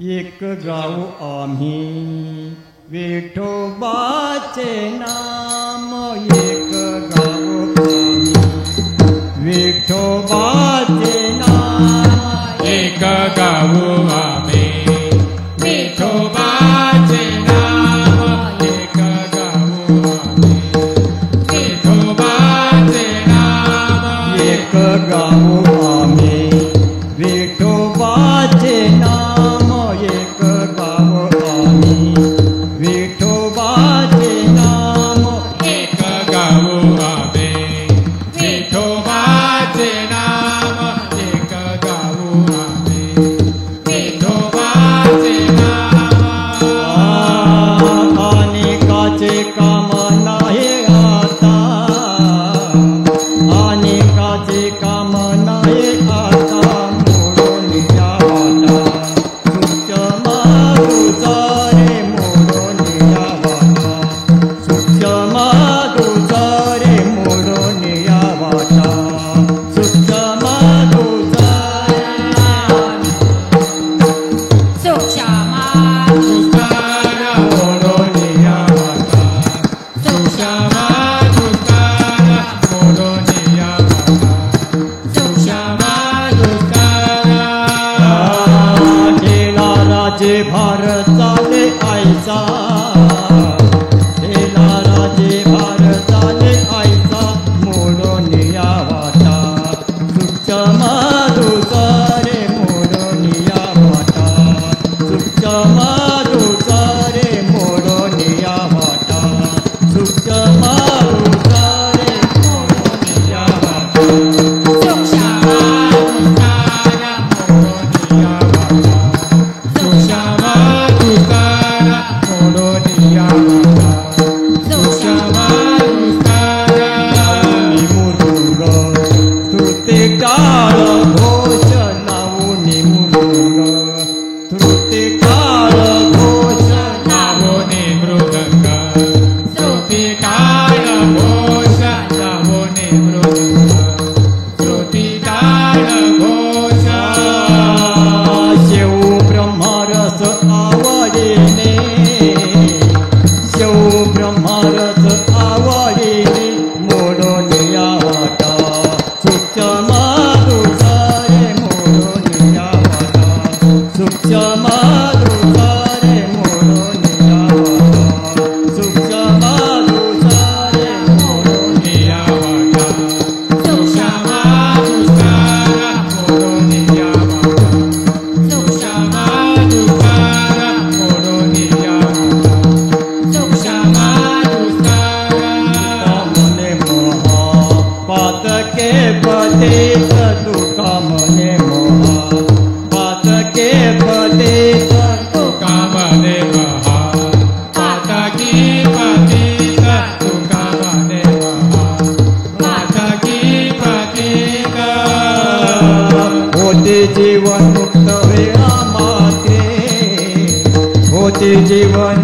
एक गाऊ आम्ही विठोबाचे नाम, एक गाऊ आम्ही विठोबाचे नाम, एक गाऊ आम्ही विठोबाचे नाम, एक गाऊ आम्ही विठोबाचे नाम, एक गाऊ आम्ही विठोबाचे नाम, एक गाऊ आम्ही विठोबाचे नाम, एक गाऊ आम्ही विठोबाचे नाम, एक गाऊ आम्ही विठोबाचे नाम. अनेकाचे काम नाही आता, अनेकाचे काम नाही आता, मोडून जावाटा सूक्ष्म तुझा रे, मोडून जावाटा सूक्ष्म तुझा रे, मोडून जावाटा सूक्ष्म तुझा राजे भारताले आयचा, हेला राजे भारताले आयचा, मोडून यावाटा सूक्ष्म तुझा रे, मोडून यावाटा सूक्ष्म तुझा रे, मोडून यावाटा सूक्ष्म तुझा रे, मोडून यावाटा काळ घोष नावूनी मृदंग, श्रुती काळ घोष नावोनी मृदंग, श्रुती काळ घोष नावोनी मृदंग, श्रुती काळ घोष. शेव ब्रह्मरस आवडीने, शेव ब्रह्मरस आवडीने, मोडून यावाटा सूक्ष्म तुझा रे, मोडून यावाटा सूक्ष्म तुझा रे, मोडून यावाटा सूक्ष्म तुझा रे, मोडून यावाटा सूक्ष्म तुझा मोडून यावाटा सूक्ष्म तुझा मोडून यावाटा सूक्ष्म तुझा. मने मोहा पातके पदेत, तुका मने मोहा पातके पदेत, तुका मने महा पातकी पतित, तुका मने महा पातकी पतित. होते जीवन मुक्त वेळा मात्रे, होते जीवन